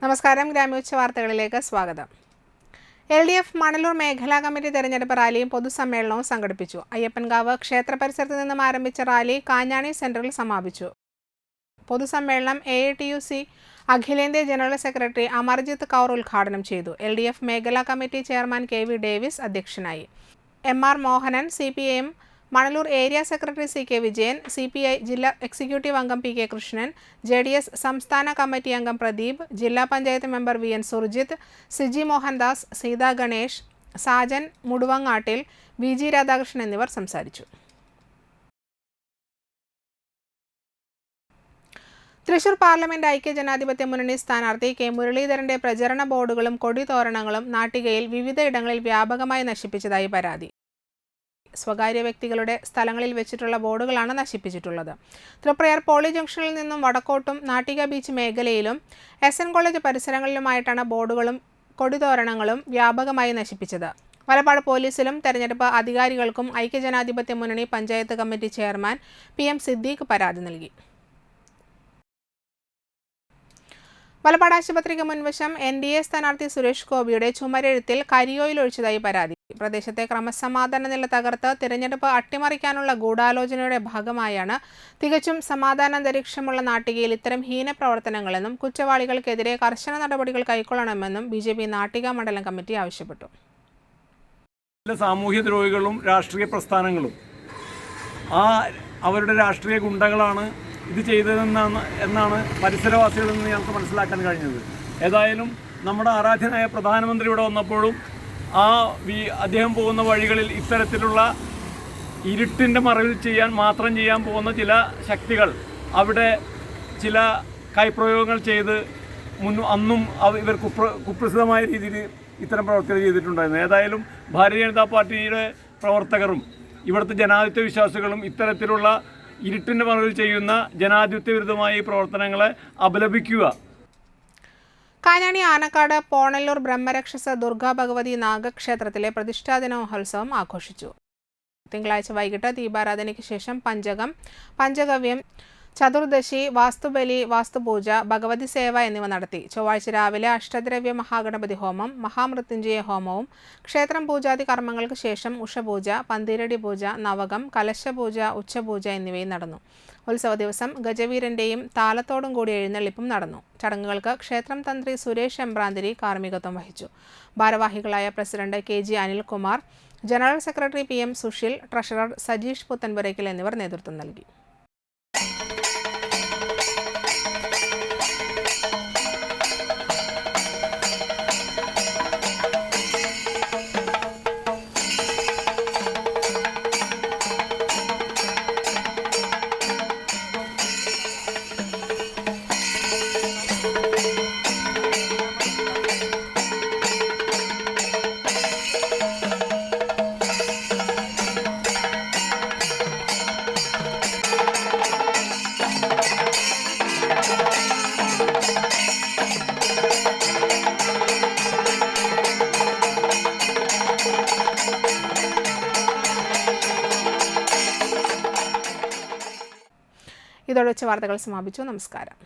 നമസ്കാരം. ഗ്രാമോച്ച വാർത്തകളിലേക്ക് സ്വാഗതം. LDF മണലൂർ മേഖലാ കമ്മിറ്റി തെരഞ്ഞെടുപ്പ് റാലിയും പൊതുസമ്മേളനവും സംഘടിപ്പിച്ചു. അയ്യപ്പൻകാവ് ക്ഷേത്ര പരിസരത്ത് നിന്നും ആരംഭിച്ച റാലി കാഞ്ഞാണി സെന്ററിൽ സമാപിച്ചു. പൊതുസമ്മേളനം AITUC അഖിലേന്ത്യാ ജനറൽ സെക്രട്ടറി അമർജിത്ത് കൗർ ഉദ്ഘാടനം ചെയ്തു. LDF മേഖലാ കമ്മിറ്റി ചെയർമാൻ KV ഡേവിസ് അധ്യക്ഷനായി. MR Mohanan, CPIM Manalur area secretary CK Vijayan, CPI ജില്ലാ എക്സിക്യൂട്ടീവ് അംഗം PK കൃഷ്ണൻ, JDS സംസ്ഥാന കമ്മിറ്റി അംഗം പ്രദീപ്, ജില്ലാ panchayat member VN Surjith, Siji Mohandas, Seetha Ganesh, Sajan Muduvangattil, VG Radhakrishnan എന്നിവർ സംസാരിച്ചു. തൃശൂർ പാർലമെന്റ് ഐക്യജനാധിപത്യ മുന്നണി സ്ഥാനാർത്ഥി K മുരളീധരന്റെ പ്രചരണ ബോർഡുകളും കൊടിതോരണങ്ങളും നാട്ടികയിൽ വിവിധയിടങ്ങളിൽ വ്യാപകമായി നശിപ്പിച്ചതായി പരാതി. സ്വകാര്യ വ്യക്തികളുടെ സ്ഥലങ്ങളിൽ വെച്ചിട്ടുള്ള ബോർഡുകളാണ് നശിപ്പിച്ചിട്ടുള്ളത്. തൃപ്രയാർ പോളി ജംഗ്ഷനിൽ നിന്നും വടക്കോട്ടും നാട്ടിക ബീച്ച് മേഖലയിലും SN കോളേജ് പരിസരങ്ങളിലുമായിട്ടാണ് ബോർഡുകളും കൊടിതോരണങ്ങളും വ്യാപകമായി നശിപ്പിച്ചത്. വലപ്പാട് പോലീസിലും തെരഞ്ഞെടുപ്പ് അധികാരികൾക്കും ഐക്യജനാധിപത്യ മുന്നണി panchayat committee chairman PM Siddique പരാതി നൽകി. വലപ്പാട് ആശുപത്രിക്ക് മുൻവശം NDA സ്ഥാനാർത്ഥി സുരേഷ് ഗോപിയുടെ ചുമരെഴുത്തിൽ കരിയോയിൽ ഒഴിച്ചതായി പരാതി. പ്രദേശത്തെ ക്രമസമാധാന നില തകർത്ത് തിരഞ്ഞെടുപ്പ് അട്ടിമറിക്കാനുള്ള ഗൂഢാലോചനയുടെ ഭാഗമായാണ് തികച്ചും സമാധാനാന്തരീക്ഷമുള്ള നാട്ടികയിൽ ഇത്തരം ഹീനപ്രവർത്തനങ്ങളെന്നും കുറ്റവാളികൾക്കെതിരെ കർശന നടപടികൾ കൈക്കൊള്ളണമെന്നും BJP നാട്ടിക മണ്ഡലം കമ്മിറ്റി ആവശ്യപ്പെട്ടു. സാമൂഹ്യ ദ്രോഹികളും രാഷ്ട്രീയ പ്രസ്ഥാനങ്ങളും അവരുടെ രാഷ്ട്രീയ ഗുണ്ടകളാണ് ഇത് ചെയ്തതെന്നാണ് പരിസരവാസികളിൽ നിന്ന് ഞങ്ങൾക്ക് മനസ്സിലാക്കാൻ കഴിഞ്ഞത്. ഏതായാലും നമ്മുടെ ആരാധ്യനായ പ്രധാനമന്ത്രി ഇവിടെ വന്നപ്പോഴും അദ്ദേഹം പോകുന്ന വഴികളിൽ ഇത്തരത്തിലുള്ള ഇരുട്ടിൻ്റെ മറവിൽ മാത്രം ചെയ്യാൻ പോകുന്ന ചില ശക്തികൾ അവിടെ ചില കൈപ്രയോഗങ്ങൾ ചെയ്ത് അന്നും ഇവർ കുപ്രസിദ്ധമായ രീതിയിൽ ഇത്തരം പ്രവർത്തികൾ ചെയ്തിട്ടുണ്ടായിരുന്നു. ഏതായാലും ഭാരതീയ ജനതാ പാർട്ടിയുടെ പ്രവർത്തകരും ഇവിടുത്തെ ജനാധിപത്യ വിശ്വാസികളും ഇത്തരത്തിലുള്ള ഇരുട്ടിൻ്റെ മറവിൽ ചെയ്യുന്ന ജനാധിപത്യ വിരുദ്ധമായ ഈ പ്രവർത്തനങ്ങളെ അപലപിക്കുക. കാഞ്ഞാണി ആനക്കാട് പോണല്ലൂർ ബ്രഹ്മരക്ഷസ ദുർഗാ ഭഗവതി നാഗക്ഷേത്രത്തിലെ പ്രതിഷ്ഠാദിന മഹോത്സവം ആഘോഷിച്ചു. തിങ്കളാഴ്ച വൈകിട്ട് ദീപാരാധനയ്ക്ക് ശേഷം പഞ്ചകം, പഞ്ചഗവ്യം, ചതുർദശി, വാസ്തുബലി, വാസ്തുപൂജ, ഭഗവതി സേവ എന്നിവ നടത്തി. ചൊവ്വാഴ്ച രാവിലെ അഷ്ടദ്രവ്യ മഹാഗണപതി ഹോമം, മഹാമൃത്യുഞ്ജയ ഹോമവും ക്ഷേത്രം പൂജാതി കർമ്മങ്ങൾക്ക് ശേഷം ഉഷപൂജ, പന്തീരടി പൂജ, നവകം, കലശപൂജ, ഉച്ചപൂജ എന്നിവയും നടന്നു. ഉത്സവ ദിവസം ഗജവീരന്റെയും താലത്തോടും കൂടി എഴുന്നള്ളിപ്പും നടന്നു. ചടങ്ങുകൾക്ക് ക്ഷേത്രം തന്ത്രി സുരേഷ് എമ്പ്രാന്തിരി കാർമ്മികത്വം വഹിച്ചു. ഭാരവാഹികളായ president KG Anilkumar, general secretary PM Sushil, treasurer Sajeesh Puthenpurackal എന്നിവർ നേതൃത്വം നൽകി. ഇതോടെ വാർത്തകൾ സമാപിച്ചു. നമസ്കാരം.